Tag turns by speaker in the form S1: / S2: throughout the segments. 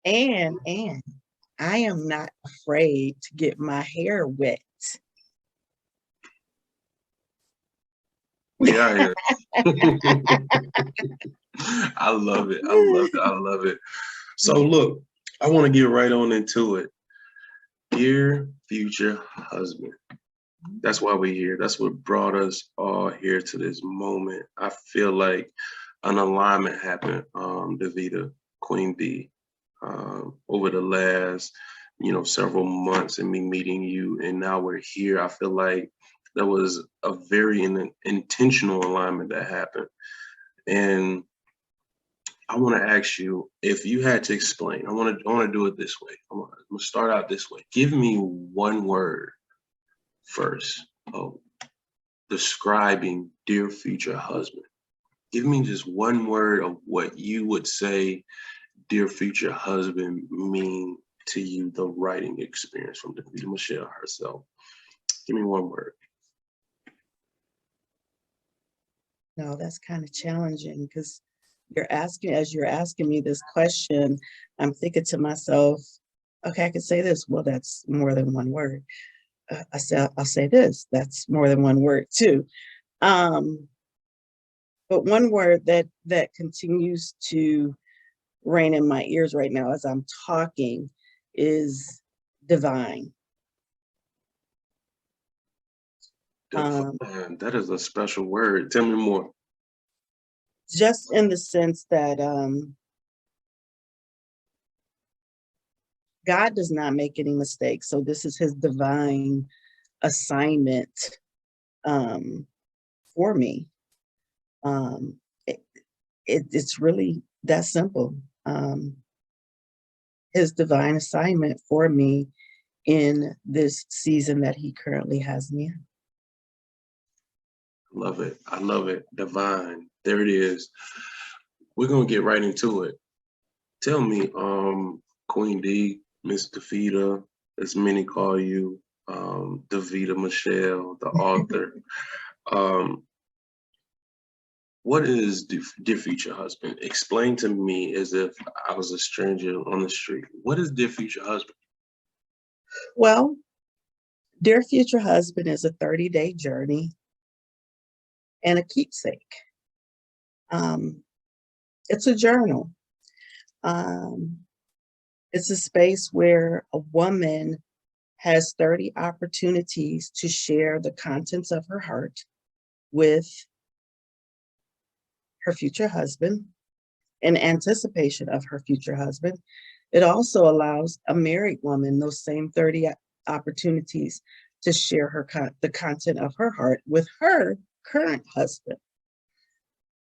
S1: And I am not afraid to get my hair wet.
S2: We out here. I love it. I love it. I love it. So look, I want to get right on into it. Dear future husband. That's why we're here. That's what brought us all here to this moment. I feel like an alignment happened, Davita, Queen B, over the last, several months and me meeting you, and now we're here. I feel like that was a very intentional alignment that happened. And I want to ask you if you had to explain. I want to do it this way. I'm gonna start out this way. Give me one word first of describing dear future husband. Give me just one word of what you would say dear future husband mean to you, the writing experience from Davida Michelle herself. Give me one word.
S1: No, that's kind of challenging because as you're asking me this question, I'm thinking to myself, okay, I could say this. Well, that's more than one word. I'll say this. That's more than one word too. Um, but one word that continues to ring in my ears right now as I'm talking is divine. Um,
S2: Define. That is a special word. Tell me more.
S1: just in the sense that God does not make any mistakes. So this is his divine assignment um, for me. Um, it, it's really that simple. Um, his divine assignment for me in this season that he currently has me in.
S2: Love it. I love it. Divine. There it is. We're gonna get right into it. Tell me, Queen D, Miss Defeata, as many call you, Davita Michelle, the author. Um, what is dear future husband? Explain to me as if I was a stranger on the street. What is dear future husband?
S1: Well, Dear Future Husband is a 30-day journey and a keepsake. Um, it's a journal. Um, it's a space where a woman has 30 opportunities to share the contents of her heart with her future husband in anticipation of her future husband. It also allows a married woman those same 30 opportunities to share the content of her heart with her current husband.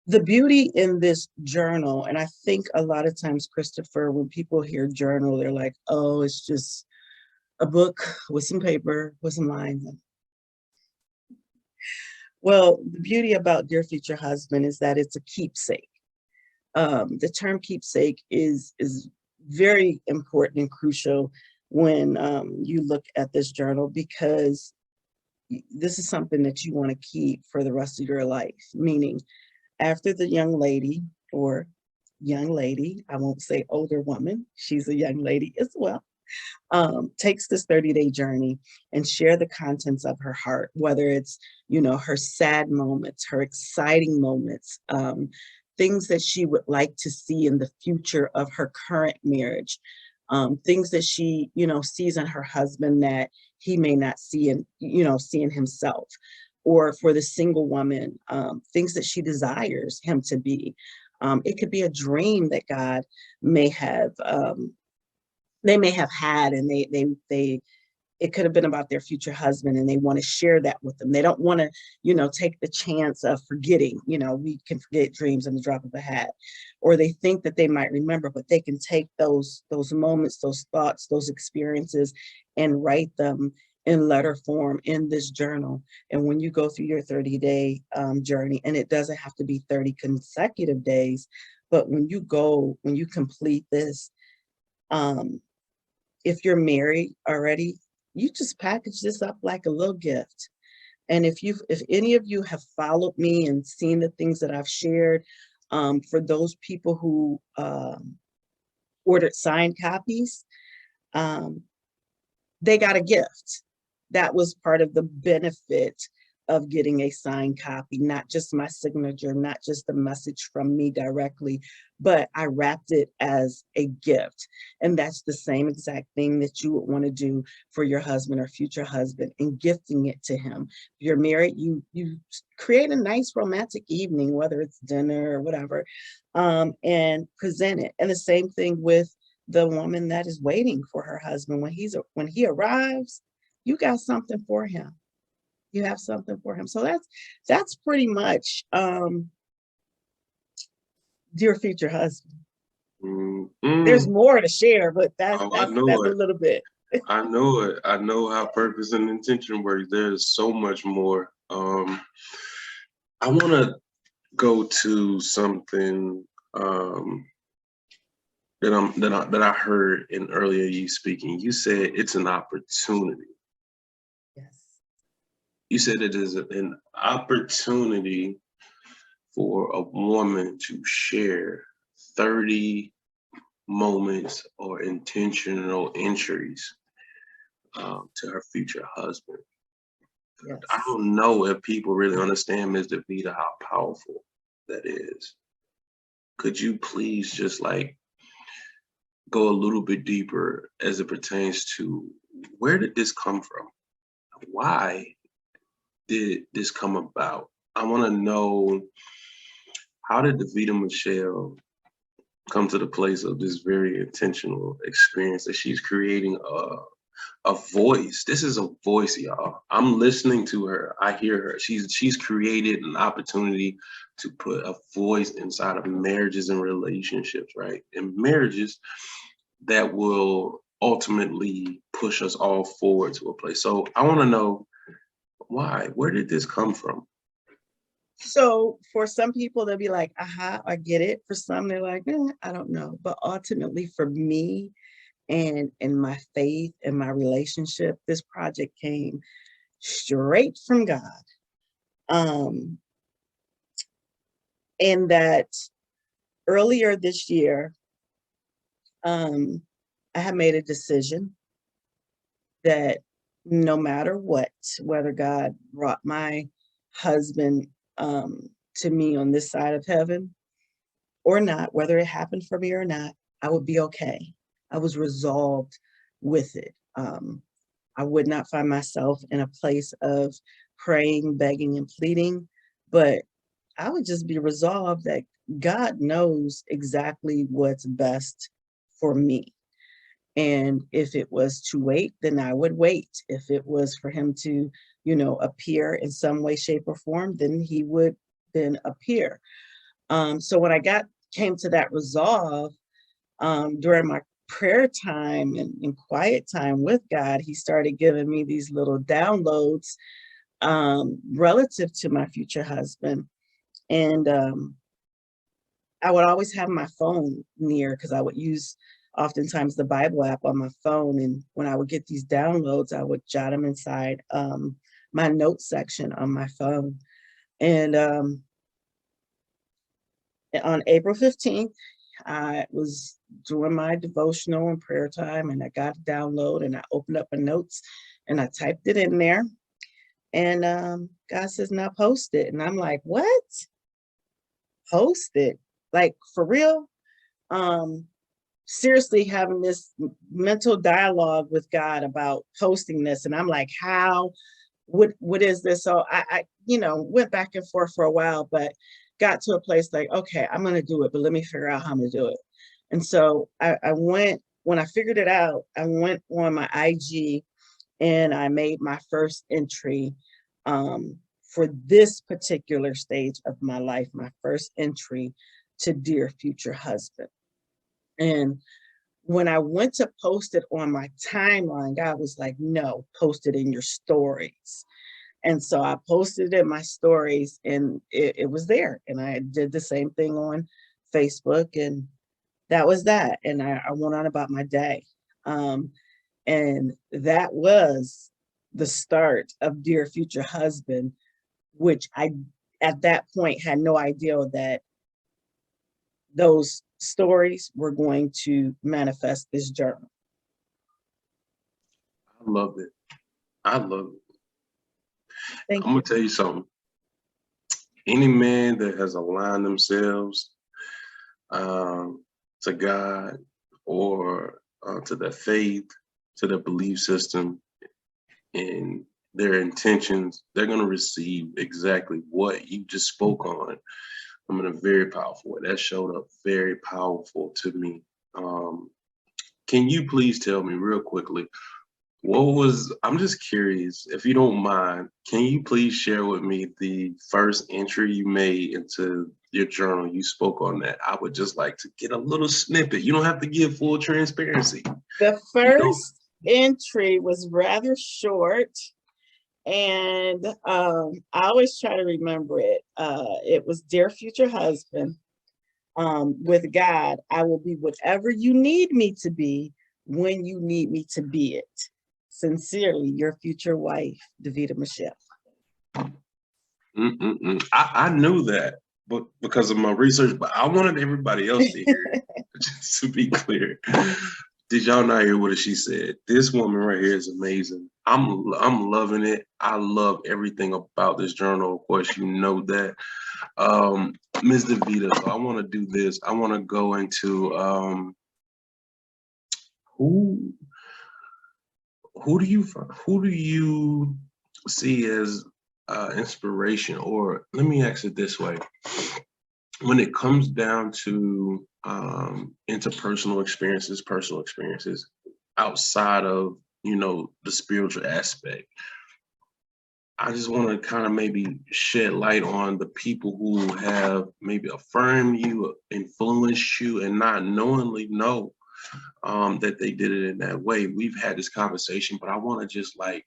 S1: The beauty in this journal, and I think a lot of times, Christopher, when people hear journal, they're like, oh, it's just a book with some paper, with some lines. Well, the beauty about Dear Future Husband is that it's a keepsake. The term keepsake is very important and crucial when you look at this journal because this is something that you want to keep for the rest of your life. Meaning, after the young lady, I won't say older woman, she's a young lady as well, takes this 30-day journey and share the contents of her heart, whether it's, her sad moments, her exciting moments, things that she would like to see in the future of her current marriage, things that she, sees in her husband that he may not see in himself. Or for the single woman, things that she desires him to be. It could be a dream that God may have they may have had, and they it could have been about their future husband, and they want to share that with them. They don't want to, take the chance of forgetting. We can forget dreams in the drop of a hat, or they think that they might remember, but they can take those moments, those thoughts, those experiences, and write them in letter form in this journal. And when you go through your 30-day journey, and it doesn't have to be 30 consecutive days, but when you complete this, um, if you're married already, you just package this up like a little gift. And if any of you have followed me and seen the things that I've shared, for those people who ordered signed copies, um, they got a gift. That was part of the benefit of getting a signed copy, not just my signature, not just a message from me directly, but I wrapped it as a gift. And that's the same exact thing that you would want to do for your husband or future husband in gifting it to him. If you're married, you create a nice romantic evening, whether it's dinner or whatever, and present it. And the same thing with the woman that is waiting for her husband. When he arrives, you got something for him. You have something for him. So that's pretty much dear future husband. There's
S2: Mm-mm.
S1: more to share, but that's
S2: Oh, I
S1: that's
S2: know
S1: that's a
S2: it.
S1: little bit.
S2: I know it. I know how purpose and intention works. There's so much more. I want to go to something that I heard in earlier you speaking. You said it's an opportunity.
S1: Yes.
S2: You said it is an opportunity for a woman to share 30 moments or intentional entries to her future husband. I
S1: Yes.
S2: don't know if people really understand, Ms. DeVita, how powerful that is. Could you please just like go a little bit deeper as it pertains to where did this come from? Why did this come about? I want to know, how did DeVita Michelle come to the place of this very intentional experience that she's creating a voice. This is a voice, y'all. I'm listening to her. I hear her. She's created an opportunity to put a voice inside of marriages and relationships, right? And marriages that will ultimately push us all forward to a place. So I want to know why. Where did this come from?
S1: So for some people, they'll be like, aha, I get it. For some, they're like, I don't know. But ultimately, for me and in my faith and my relationship, this project came straight from God. Um, and that earlier this year, um, I had made a decision that no matter what, whether God brought my husband to me on this side of heaven or not, whether it happened for me or not, I would be okay. I was resolved with it. I would not find myself in a place of praying, begging, and pleading, but I would just be resolved that God knows exactly what's best for me. And if it was to wait, then I would wait. If it was for him to, appear in some way, shape, or form, then he would then appear. So when I came to that resolve during my prayer time and quiet time with God, he started giving me these little downloads relative to my future husband. And I would always have my phone near because I would use oftentimes the Bible app on my phone. And when I would get these downloads, I would jot them inside my notes section on my phone. And on April 15th, I was doing my devotional and prayer time, and I got a download, and I opened up a notes and I typed it in there. And God says, now post it. And I'm like, what? Post it? Like, for real? Seriously having this mental dialogue with God about posting this. And I'm like, how? What is this? So I went back and forth for a while, but got to a place like, okay, I'm going to do it, but let me figure out how I'm going to do it. And so I went, when I figured it out, I went on my IG and I made my first entry for this particular stage of my life, my first entry to Dear Future Husband. And when I went to post it on my timeline, God was like, no, post it in your stories. And so I posted it in my stories and it was there. And I did the same thing on Facebook and that was that. And I went on about my day. And that was the start of Dear Future Husband, which I, at that point, had no idea that those stories were going to manifest this journal.
S2: I love it. I love it.
S1: Thank
S2: I'm
S1: you.
S2: gonna tell you something. Any man that has aligned themselves to God or to their faith, to their belief system, and their intentions, they're going to receive exactly what you just spoke on. I'm in a very powerful way. That showed up very powerful to me. Can you please tell me real quickly, I'm just curious, if you don't mind, can you please share with me the first entry you made into your journal? You spoke on that. I would just like to get a little snippet. You don't have to give full transparency.
S1: The
S2: You know,
S1: first entry was rather short, and I always try to remember it. It was Dear Future Husband, with God, I will be whatever you need me to be when you need me to be it. Sincerely, your future wife, Davita Michelle.
S2: I knew that, but because of my research, but I wanted everybody else to hear it. Just to be clear, did y'all not hear what she said? This woman right here is amazing. I'm loving it. I love everything about this journal. Of course, you know that. Ms. Davita, so I want to do this. I want to go into who who do you see as inspiration, or let me ask it this way: when it comes down to interpersonal experiences, personal experiences outside of the spiritual aspect, I just want to kind of maybe shed light on the people who have maybe affirmed you, influenced you, and not knowingly know that they did it in that way. We've had this conversation, but I want to just like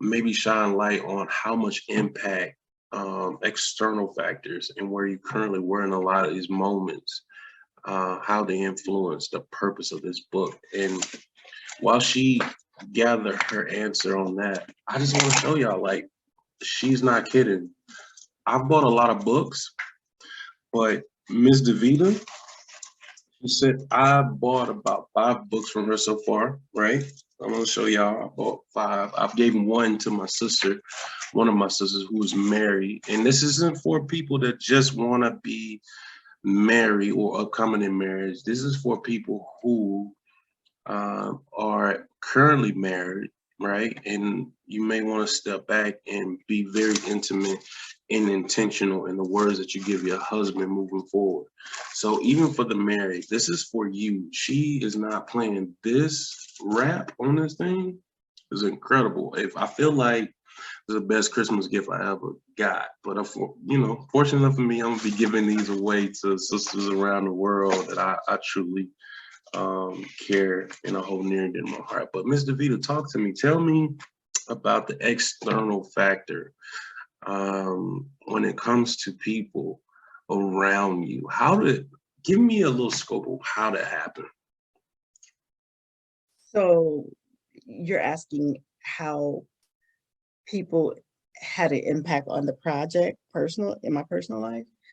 S2: maybe shine light on how much impact external factors and where you currently were in a lot of these moments, how they influence the purpose of this book. And while she gathered her answer on that, I just want to show y'all, like, she's not kidding. I've bought a lot of books, but Miss DeVita, she said I bought about 5 books from her so far, right? I'm gonna show y'all. I bought 5. I've given one to my sister, one of my sisters who is married. And this isn't for people that just want to be married or upcoming in marriage. This is for people who are currently married, right? And you may want to step back and be very intimate and intentional in the words that you give your husband moving forward. So even for the married, this is for you. She is not playing. This rap on this thing is incredible. If I feel like it's the best Christmas gift I ever got, but fortunately for me, I'm gonna be giving these away to sisters around the world that I truly care and I hold near and dear to my heart. But Ms. DeVita, talk to me. Tell me about the external factor when it comes to people around you. Give me a little scope of how that happened.
S1: So you're asking how people had an impact on the project in my personal life?